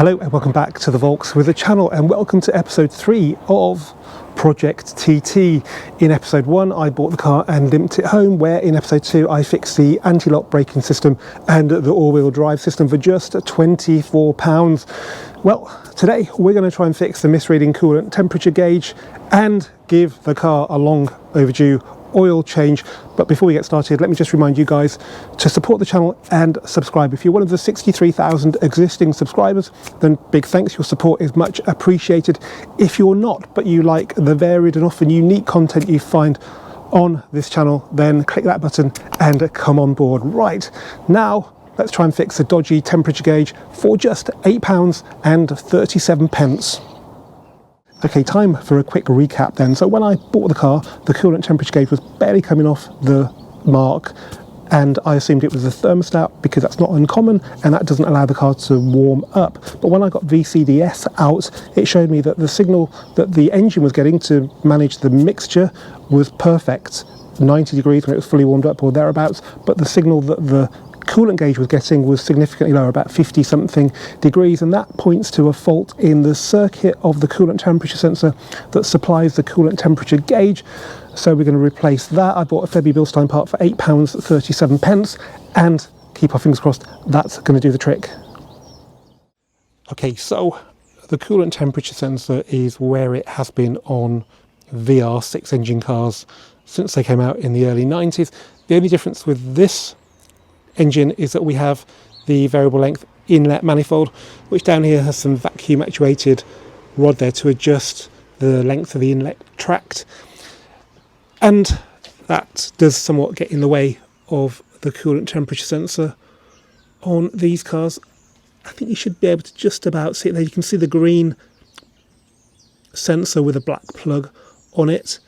Hello and welcome back to the Volks with the channel, and welcome to episode 3 of Project TT. In episode 1 I bought the car and limped it home, where in episode 2 I fixed the anti-lock braking system and the all-wheel drive system for just £24. Well, today we're going to try and fix the misreading coolant temperature gauge and give the car a long overdue oil change. But before we get started, let me just remind you guys to support the channel and subscribe. If you're one of the 63,000 existing subscribers, then big thanks. Your support is much appreciated. If you're not, but you like the varied and often unique content you find on this channel, then click that button and come on board. Right, now let's try and fix the dodgy temperature gauge for just £8.37. Okay, time for a quick recap then. So when I bought the car, the coolant temperature gauge was barely coming off the mark, and I assumed it was the thermostat because that's not uncommon and that doesn't allow the car to warm up. But when I got VCDS out, it showed me that the signal that the engine was getting to manage the mixture was perfect, 90 degrees when it was fully warmed up or thereabouts, but the signal that the coolant gauge was getting was significantly lower, about 50 something degrees, and that points to a fault in the circuit of the coolant temperature sensor that supplies the coolant temperature gauge. So we're going to replace that. I bought a Febby Bilstein part for £8.37, and keep our fingers crossed that's going to do the trick. Okay, so the coolant temperature sensor is where it has been on VR6 engine cars since they came out in the early 90s. The only difference with this engine is that we have the variable length inlet manifold, which down here has some vacuum actuated rod there to adjust the length of the inlet tract, and that does somewhat get in the way of the coolant temperature sensor on these cars. I think you should be able to just about see it there. You can see the green sensor with a black plug on it,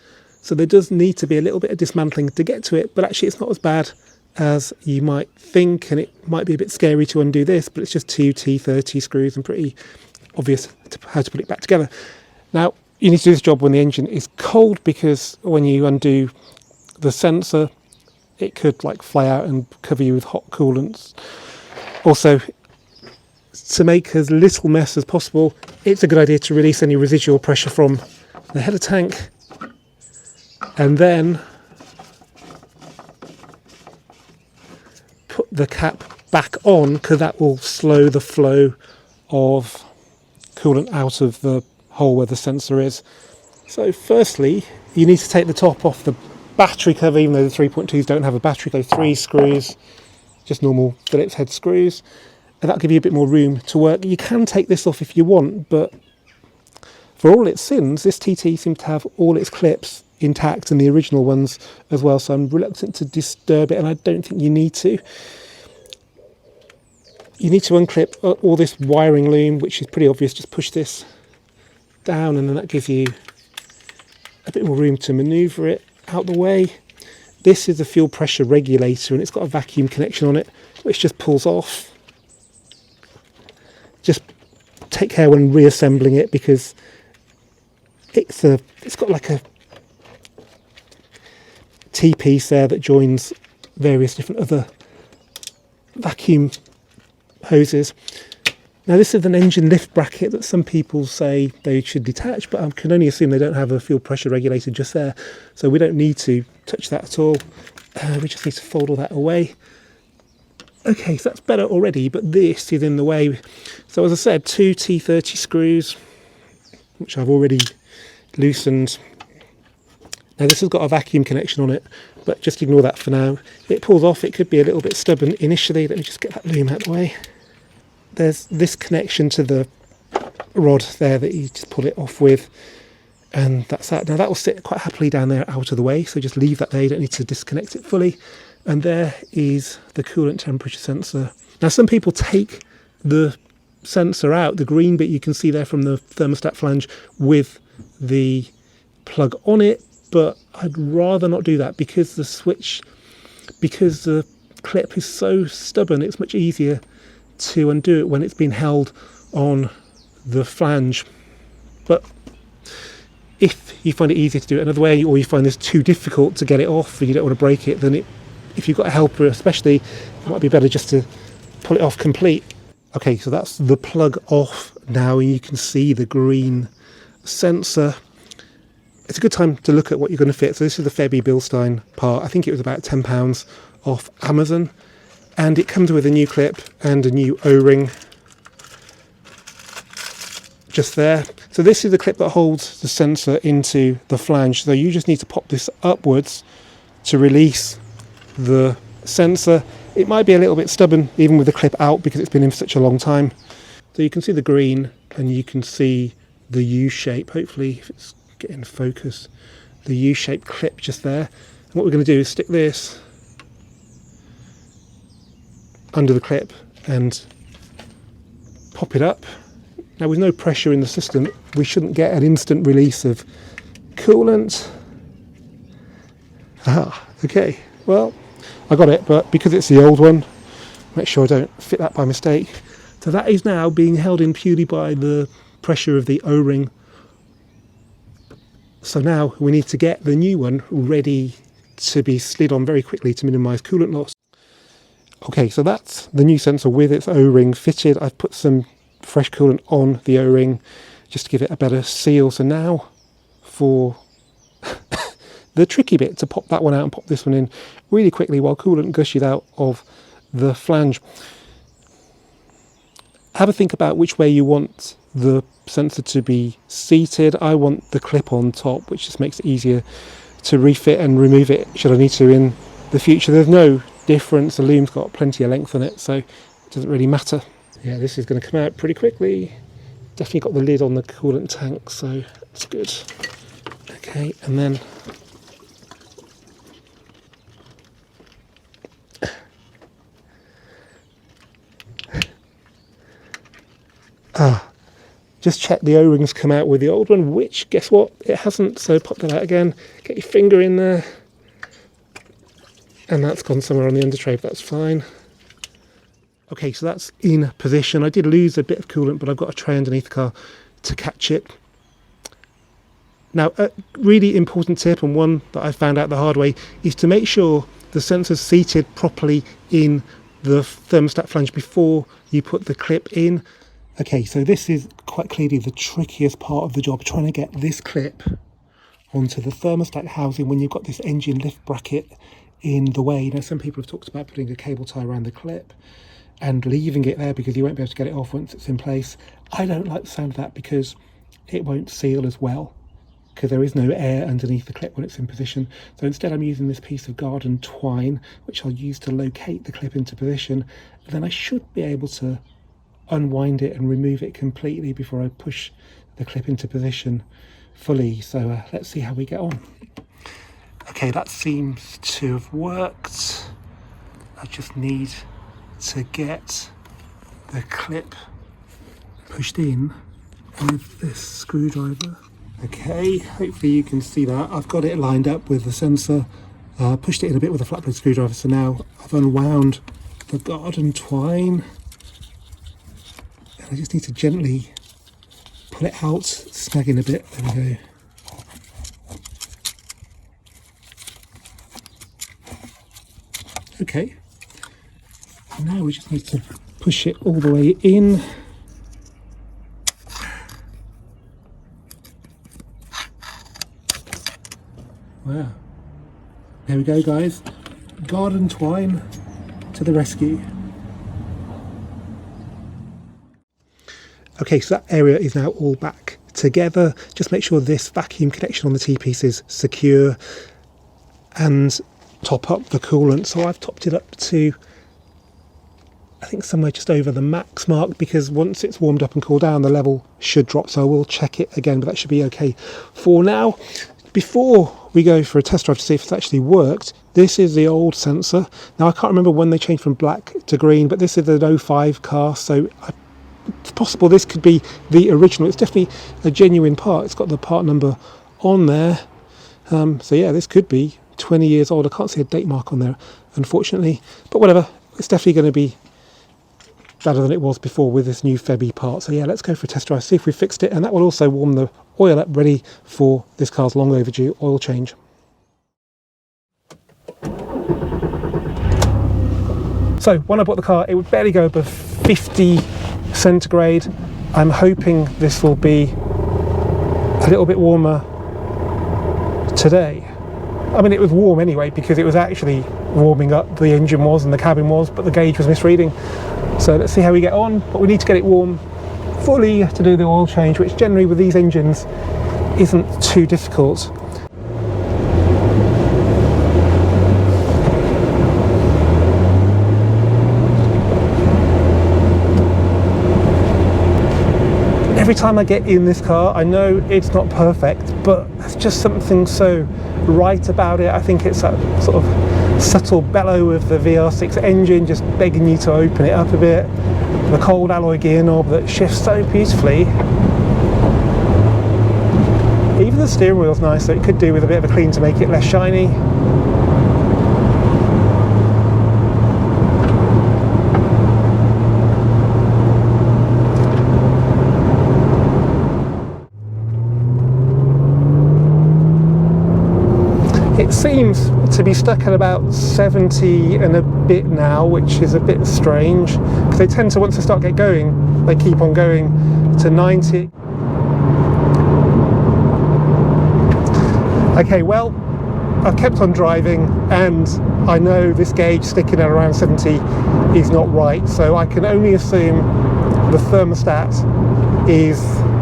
so there does need to be a little bit of dismantling to get to it, but actually it's not as bad as you might think, and it might be a bit scary to undo this, but it's just 2 T30 screws and pretty obvious how to put it back together. Now, you need to do this job when the engine is cold, because when you undo the sensor it could like fly out and cover you with hot coolants. Also, to make as little mess as possible, it's a good idea to release any residual pressure from the header tank, and then put the cap back on, because that will slow the flow of coolant out of the hole where the sensor is. So firstly, you need to take the top off the battery cover, even though the 3.2s don't have a battery. Those 3 screws, just normal Phillips head screws, and that'll give you a bit more room to work. You can take this off if you want, but for all its sins, this TT seems to have all its clips intact, and the original ones as well, so I'm reluctant to disturb it, and I don't think you need to. You need to unclip all this wiring loom, which is pretty obvious. Just push this down, and then that gives you a bit more room to manoeuvre it out the way. This is the fuel pressure regulator, and it's got a vacuum connection on it, which just pulls off. Just take care when reassembling it, because it's got like a T-piece there that joins various different other vacuum hoses. Now, this is an engine lift bracket that some people say they should detach, but I can only assume they don't have a fuel pressure regulator just there, so we don't need to touch that at all. We just need to fold all that away. Okay, so that's better already, but this is in the way. So as I said, 2 T30 screws, which I've already loosened. Now, this has got a vacuum connection on it, but just ignore that for now. It pulls off. It could be a little bit stubborn initially. Let me just get that loom out of the way. There's this connection to the rod there that you just pull it off with, and that's that. Now, that will sit quite happily down there out of the way, so just leave that there. You don't need to disconnect it fully. And there is the coolant temperature sensor. Now, some people take the sensor out, the green bit you can see there from the thermostat flange, with the plug on it, but I'd rather not do that, because the clip is so stubborn. It's much easier to undo it when it's been held on the flange. But if you find it easier to do it another way, or you find this too difficult to get it off and you don't want to break it, then if you've got a helper especially, it might be better just to pull it off complete. Okay, so that's the plug off now, and you can see the green sensor. It's a good time to look at what you're going to fit. So this is the Febby Bilstein part. I think it was about £10 off Amazon, and it comes with a new clip and a new O-ring just there. So this is the clip that holds the sensor into the flange. So you just need to pop this upwards to release the sensor. It might be a little bit stubborn even with the clip out because it's been in for such a long time. So you can see the green and you can see the U-shape. Hopefully if it's getting focus, the U-shaped clip just there. And what we're going to do is stick this under the clip and pop it up. Now with no pressure in the system, we shouldn't get an instant release of coolant. Okay, well, I got it, but because it's the old one, make sure I don't fit that by mistake. So that is now being held in purely by the pressure of the O-ring. So now we need to get the new one ready to be slid on very quickly to minimise coolant loss. Okay, so that's the new sensor with its O-ring fitted. I've put some fresh coolant on the O-ring just to give it a better seal. So now for the tricky bit, to pop that one out and pop this one in really quickly while coolant gushes out of the flange. Have a think about which way you want the sensor to be seated. I want the clip on top, which just makes it easier to refit and remove it should I need to in the future. There's no difference, the loom's got plenty of length on it, so it doesn't really matter. Yeah, this is going to come out pretty quickly. Definitely got the lid on the coolant tank, so that's good. Okay, and then just check the O-rings come out with the old one, which, guess what, it hasn't. So pop that out again, get your finger in there, and that's gone somewhere on the undertray, but that's fine. Okay, so that's in position. I did lose a bit of coolant, but I've got a tray underneath the car to catch it. Now, a really important tip, and one that I found out the hard way, is to make sure the sensor's seated properly in the thermostat flange before you put the clip in. Okay, so this is quite clearly the trickiest part of the job, trying to get this clip onto the thermostat housing when you've got this engine lift bracket in the way. Now, some people have talked about putting a cable tie around the clip and leaving it there because you won't be able to get it off once it's in place. I don't like the sound of that because it won't seal as well, because there is no air underneath the clip when it's in position. So instead I'm using this piece of garden twine, which I'll use to locate the clip into position. Then I should be able to unwind it and remove it completely before I push the clip into position fully. So let's see how we get on. Okay, that seems to have worked. I just need to get the clip pushed in with this screwdriver. Okay, hopefully you can see that. I've got it lined up with the sensor, pushed it in a bit with a flat blade screwdriver, so now I've unwound the garden twine. And I just need to gently pull it out, snagging a bit. There we go. Okay, now we just need to push it all the way in. Wow, there we go, guys. Garden twine to the rescue. Okay, so that area is now all back together. Just make sure this vacuum connection on the T-piece is secure, and top up the coolant. So I've topped it up to, I think, somewhere just over the max mark, because once it's warmed up and cooled down, the level should drop. So I will check it again, but that should be okay for now. Before we go for a test drive to see if it's actually worked, this is the old sensor. Now, I can't remember when they changed from black to green, but this is an 05 car, so it's possible this could be the original. It's definitely a genuine part. It's got the part number on there. So yeah, this could be 20 years old. I can't see a date mark on there, unfortunately, but whatever. It's definitely going to be better than it was before with this new Febby part. So yeah, let's go for a test drive, see if we fixed it, and that will also warm the oil up, ready for this car's long overdue oil change. So when I bought the car, it would barely go above 50 centigrade. I'm hoping this will be a little bit warmer today. I mean, it was warm anyway because it was actually warming up, the engine was and the cabin was, but the gauge was misreading. So let's see how we get on, but we need to get it warm fully to do the oil change, which generally with these engines isn't too difficult. Every time I get in this car, I know it's not perfect, but there's just something so right about it. I think it's that sort of subtle bellow of the VR6 engine just begging you to open it up a bit. The cold alloy gear knob that shifts so beautifully. Even the steering wheel's nice, so it could do with a bit of a clean to make it less shiny. It seems to be stuck at about 70 and a bit now, which is a bit strange because they tend to, once they start get going, they keep on going to 90. Okay, well, I've kept on driving and I know this gauge sticking at around 70 is not right, so I can only assume the thermostat is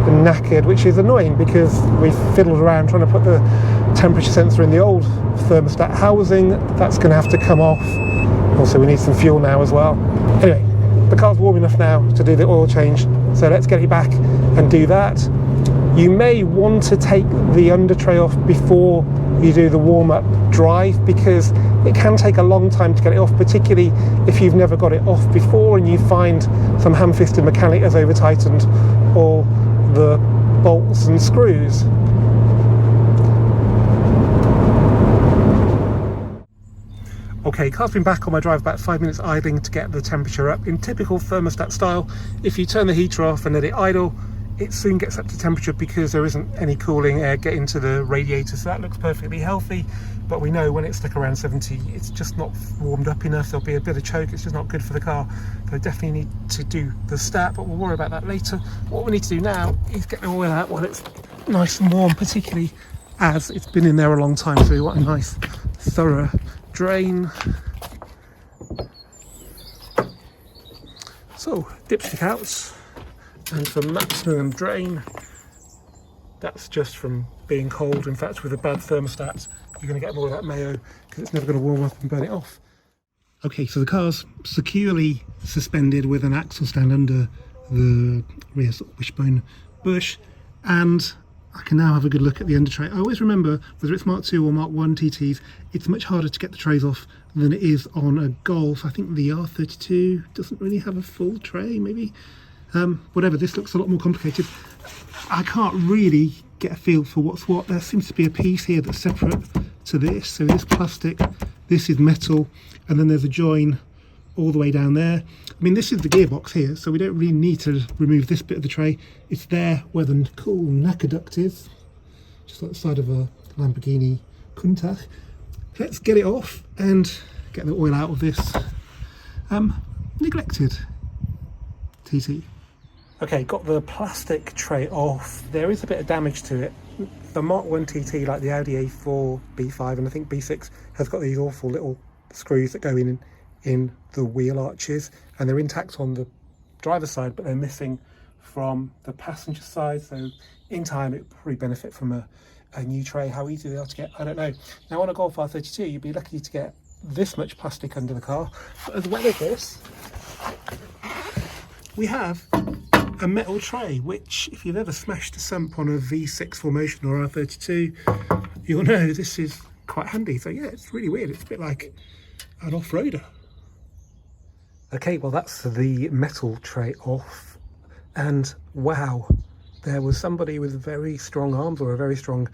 knackered, which is annoying because we've fiddled around trying to put the temperature sensor in the old thermostat housing. That's going to have to come off. Also, we need some fuel now as well. Anyway, the car's warm enough now to do the oil change, so let's get it back and do that. You may want to take the under tray off before you do the warm-up drive because it can take a long time to get it off, particularly if you've never got it off before and you find some ham-fisted mechanic has over-tightened all the bolts and screws. Okay, car's been back on my drive, about 5 minutes idling to get the temperature up. In typical thermostat style, if you turn the heater off and let it idle, it soon gets up to temperature because there isn't any cooling air getting to the radiator, so that looks perfectly healthy. But we know when it's stuck around 70, it's just not warmed up enough. There'll be a bit of choke, it's just not good for the car. So definitely need to do the stat, but we'll worry about that later. What we need to do now is get the oil out while it's nice and warm, particularly as it's been in there a long time. So we want a nice thorough drain. So dipstick out, and for maximum drain, that's just from being cold. In fact, with a bad thermostat, you're going to get more of that mayo because it's never going to warm up and burn it off. Okay, so the car's securely suspended with an axle stand under the rear sort of wishbone bush, and I can now have a good look at the under tray. I always remember, whether it's Mark II or Mark I TTs, it's much harder to get the trays off than it is on a Golf. I think the R32 doesn't really have a full tray, maybe. Whatever, this looks a lot more complicated. I can't really get a feel for what's what. There seems to be a piece here that's separate to this. So this plastic, this is metal, and then there's a join all the way down there. I mean, this is the gearbox here, so we don't really need to remove this bit of the tray. It's there where the cool knacker duct is, just like the side of a Lamborghini Countach. Let's get it off and get the oil out of this neglected TT. Okay, got the plastic tray off. There is a bit of damage to it. The Mark I TT, like the Audi A4, B5 and I think B6, has got these awful little screws that go in the wheel arches, and they're intact on the driver's side, but they're missing from the passenger side. So in time, it would probably benefit from a new tray. How easy they are to get, I don't know. Now on a Golf R32, you'd be lucky to get this much plastic under the car. But as well as this, we have a metal tray, which if you've ever smashed a sump on a V6 4Motion or R32, you'll know this is quite handy. So yeah, it's really weird. It's a bit like an off-roader. Okay, well that's the metal tray off, and wow, there was somebody with very strong arms or a very strong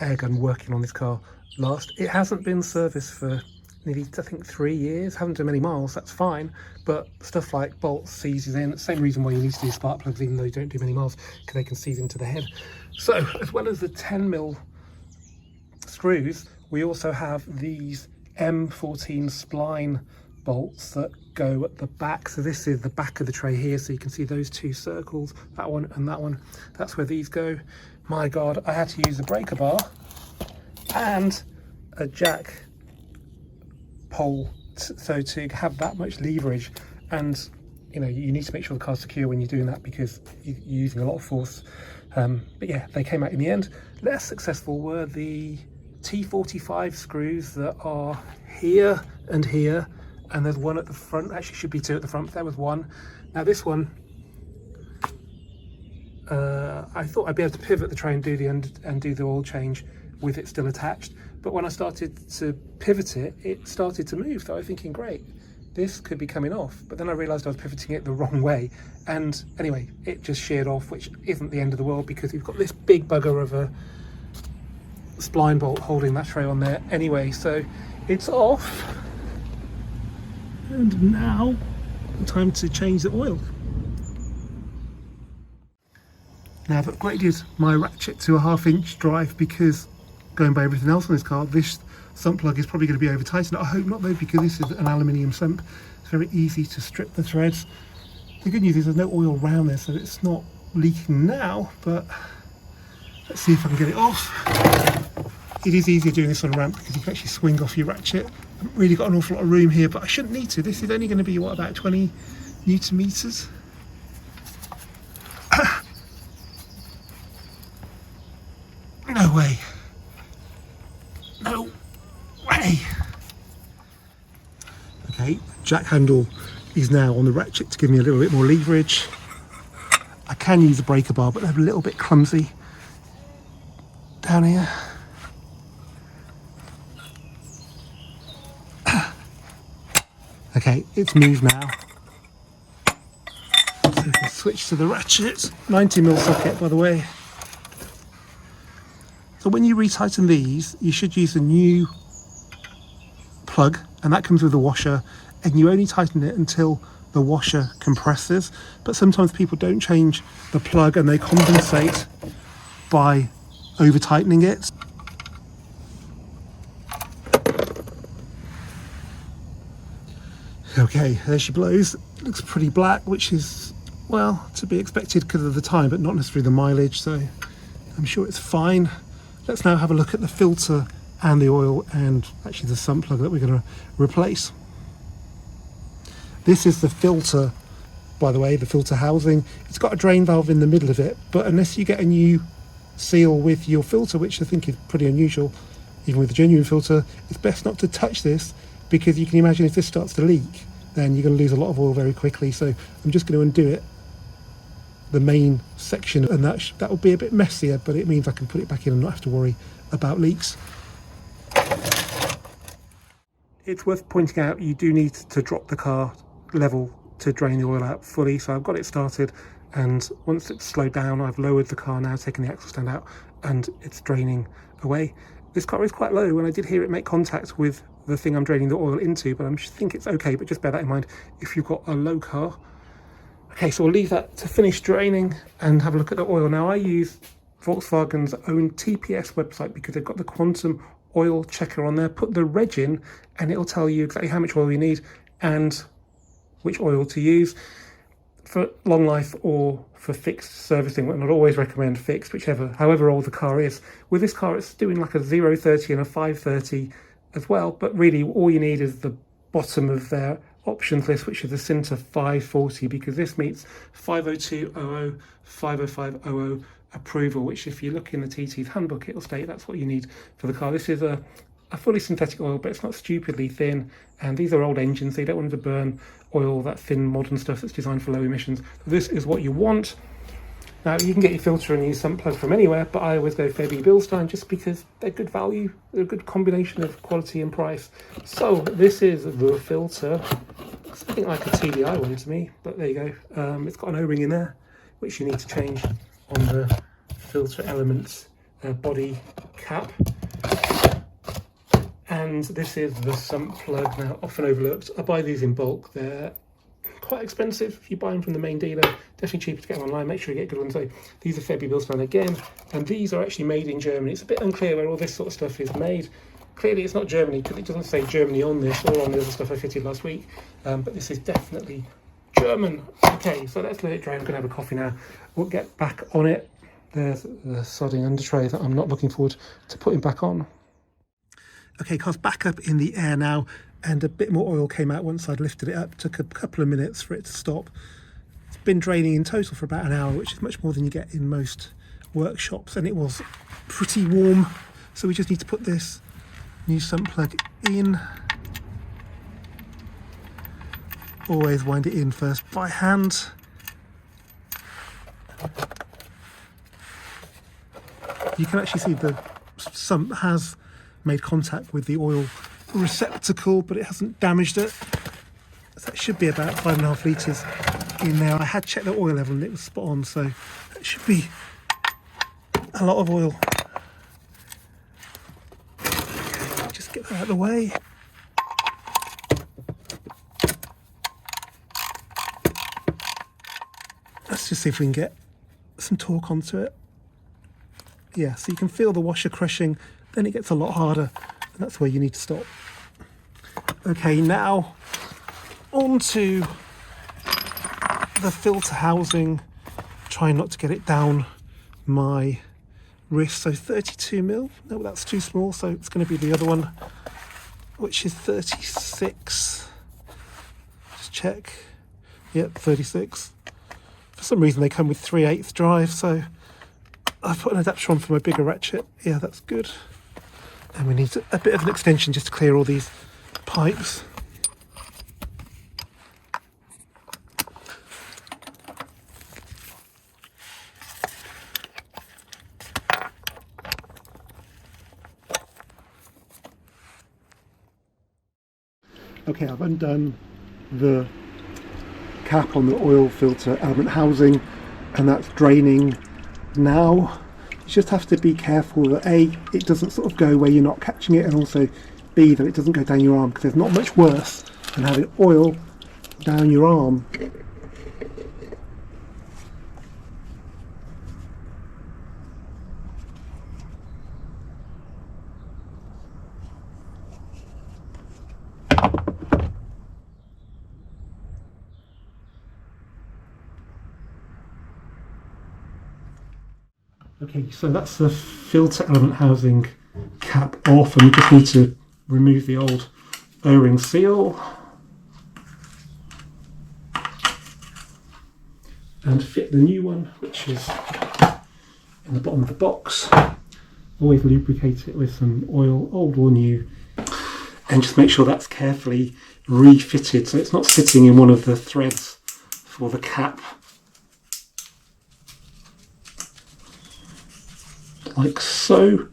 air gun working on this car last. It hasn't been serviced for nearly, I think, 3 years, haven't done many miles, that's fine, but stuff like bolts seizes in. Same reason why you need to do spark plugs even though you don't do many miles, because they can seize into the head. So as well as the 10mm screws, we also have these M14 spline bolts that go at the back. So this is the back of the tray here, so you can see those two circles, that one and that one. That's where these go. My God, I had to use a breaker bar and a jack pole so to have that much leverage. And you know, you need to make sure the car's secure when you're doing that because you're using a lot of force. But yeah, they came out in the end. Less successful were the T45 screws that are here and here, and there's one at the front. Actually should be two at the front, but there was one. Now this one, I thought I'd be able to pivot the tray and do the oil change with it still attached, but when I started to pivot it, it started to move. So I was thinking, great, this could be coming off, but then I realized I was pivoting it the wrong way, and anyway, it just sheared off, which isn't the end of the world because you've got this big bugger of a spline bolt holding that tray on there anyway. So it's off, and now time to change the oil. Now I've upgraded my ratchet to a 1/2 inch drive because, going by everything else on this car, this sump plug is probably going to be over tightened. I hope not though, because this is an aluminium sump. It's very easy to strip the threads. The good news is there's no oil around there, so it's not leaking now, but let's see if I can get it off. It is easier doing this on a ramp because you can actually swing off your ratchet. I haven't really got an awful lot of room here, but I shouldn't need to. This is only going to be, what, about 20 Newton meters? No way. No way. Okay, jack handle is now on the ratchet to give me a little bit more leverage. I can use a breaker bar, but they're a little bit clumsy down here. Okay, it's moved now. So we can switch to the ratchet. 90mm socket, by the way. So when you retighten these, you should use a new plug, and that comes with a washer, and you only tighten it until the washer compresses. But sometimes people don't change the plug and they compensate by over tightening it. Okay, there she blows. Looks pretty black, which is, well, to be expected because of the time, but not necessarily the mileage, so I'm sure it's fine. Let's now have a look at the filter and the oil and actually the sump plug that we're going to replace. This is the filter, by the way, the filter housing. It's got a drain valve in the middle of it, but unless you get a new seal with your filter, which I think is pretty unusual, even with a genuine filter, it's best not to touch this because you can imagine if this starts to leak, then you're going to lose a lot of oil very quickly. So I'm just going to undo it, the main section, and that will be a bit messier, but it means I can put it back in and not have to worry about leaks. It's worth pointing out you do need to drop the car level to drain the oil out fully. So I've got it started, and once it's slowed down, I've lowered the car now, taken the axle stand out, and it's draining away. This car is quite low, and I did hear it make contact with the thing I'm draining the oil into, but I think it's okay, but just bear that in mind if you've got a low car. Okay, so we'll leave that to finish draining and have a look at the oil. Now I use Volkswagen's own TPS website because they've got the quantum oil checker on there. Put the reg in and it'll tell you exactly how much oil you need and which oil to use for long life or for fixed servicing. And I'd always recommend fixed, however old the car is. With this car, it's doing like a 0-30 and a 530 as well, but really all you need is the bottom of their options list, which is the Cinta 540, because this meets 50200, 50500 approval, which if you look in the TT's handbook, it'll state that's what you need for the car. This is a fully synthetic oil, but it's not stupidly thin, and these are old engines, so you don't want to burn oil, that thin modern stuff that's designed for low emissions. So this is what you want. Now you can get your filter and use sump plug from anywhere, but I always go Fairby Bilstein just because they're good value, they're a good combination of quality and price. So this is the filter. It's something like a TDI one to me, but there you go. It's got an O-ring in there, which you need to change on the filter elements body cap. And this is the sump plug. Now, often overlooked. I buy these in bulk. They're quite expensive if you buy them from the main dealer. Definitely cheaper to get them online. Make sure you get good ones. So these are Fairby Bilstein again, and these are actually made in Germany. It's a bit unclear where all this sort of stuff is made, Clearly it's not Germany because it doesn't say Germany on this or on the other stuff I fitted last week, but this is definitely German. Okay, so let's let it dry. I'm going to have a coffee now. We'll get back on it. There's the sodding under tray that I'm not looking forward to putting back on. Okay, car's back up in the air now, and a bit more oil came out once I'd lifted it up. Took a couple of minutes for it to stop. It's been draining in total for about an hour, which is much more than you get in most workshops, and it was pretty warm. So we just need to put this new sump plug in. Always wind it in first by hand. You can actually see the sump has made contact with the oil receptacle, but it hasn't damaged it. So that should be about 5.5 litres in there. I had checked the oil level and it was spot on, so that should be a lot of oil. Okay, just get that out of the way. Let's just see if we can get some torque onto it. Yeah, so you can feel the washer crushing, then it gets a lot harder, and that's where you need to stop. Okay, now onto the filter housing. Trying not to get it down my wrist. So 32mm. No, that's too small, so it's going to be the other one, which is 36. Just check. Yep, 36. For some reason they come with 3/8 drive, so I've put an adapter on for my bigger ratchet. Yeah, that's good. And we need a bit of an extension just to clear all these pipes. Okay, I've undone the cap on the oil filter element housing, and that's draining now. You just have to be careful that A, it doesn't sort of go where you're not catching it, and also B, that it doesn't go down your arm, because there's not much worse than having oil down your arm. Okay, so that's the filter element housing cap off, and we just need to remove the old O-ring seal and fit the new one, which is in the bottom of the box. Always lubricate it with some oil, old or new, and just make sure that's carefully refitted so it's not sitting in one of the threads for the cap. Like so.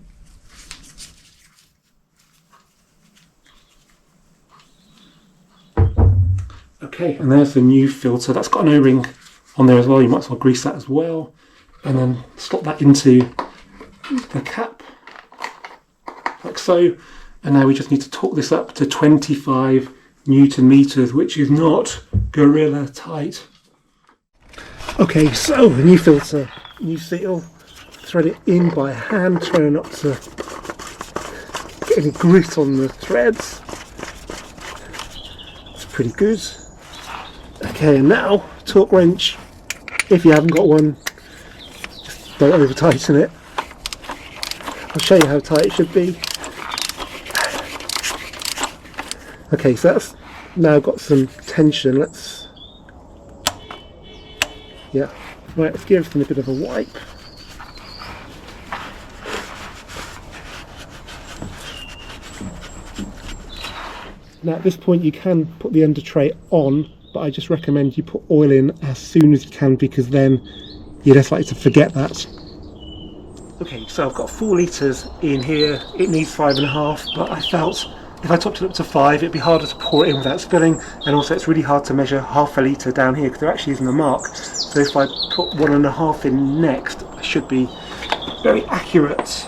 Okay, and there's the new filter. That's got an O-ring on there as well. You might as well grease that as well. And then slot that into the cap, like so. And now we just need to torque this up to 25 Newton meters, which is not gorilla tight. Okay, so the new filter, new seal. Thread it in by hand, trying not to get any grit on the threads. It's pretty good. Okay, and now torque wrench. If you haven't got one, just don't over tighten it. I'll show you how tight it should be. Okay, so that's now got some tension. Yeah, right, let's give everything a bit of a wipe. Now at this point you can put the under tray on, but I just recommend you put oil in as soon as you can, because then you're less likely to forget that. Okay, so I've got 4 litres in here. It needs 5.5, but I felt if I topped it up to 5 it'd be harder to pour it in without spilling, and also it's really hard to measure half a litre down here because there actually isn't a mark. So if I put 1.5 in next, I should be very accurate.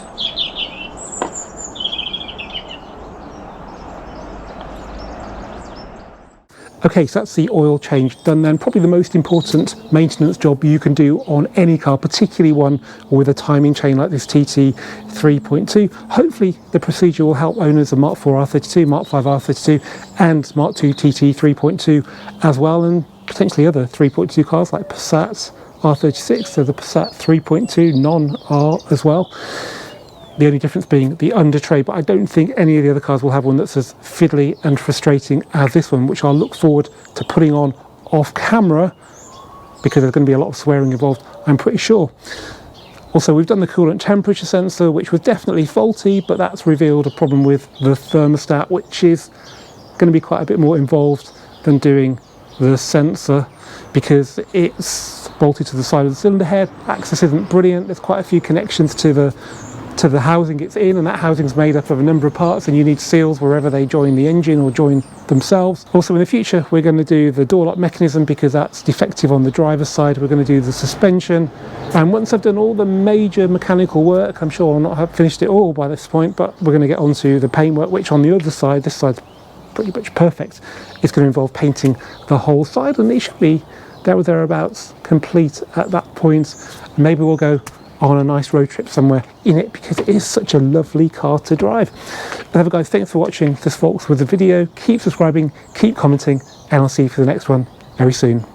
Okay, so that's the oil change done then. Probably the most important maintenance job you can do on any car, particularly one with a timing chain like this TT 3.2. Hopefully the procedure will help owners of Mark 4 R32, Mark 5 R32 and Mark 2 TT 3.2 as well, and potentially other 3.2 cars like Passats R36, so the Passat 3.2 non-R as well. The only difference being the under tray, but I don't think any of the other cars will have one that's as fiddly and frustrating as this one, which I'll look forward to putting on off camera because there's going to be a lot of swearing involved, I'm pretty sure. Also, we've done the coolant temperature sensor, which was definitely faulty, but that's revealed a problem with the thermostat, which is going to be quite a bit more involved than doing the sensor because it's bolted to the side of the cylinder head. Access isn't brilliant. There's quite a few connections to the housing it's in, and that housing's made up of a number of parts, and you need seals wherever they join the engine or join themselves. Also, in the future we're going to do the door lock mechanism because that's defective on the driver's side. We're going to do the suspension, and once I've done all the major mechanical work, I'm sure I'll not have finished it all by this point, but we're going to get onto the paintwork, which on the other side, this side's pretty much perfect, it's going to involve painting the whole side, and it should be there or thereabouts complete at that point. Maybe we'll go on a nice road trip somewhere in it because it is such a lovely car to drive. Anyway guys, thanks for watching this Volks with the video. Keep subscribing, keep commenting, and I'll see you for the next one very soon.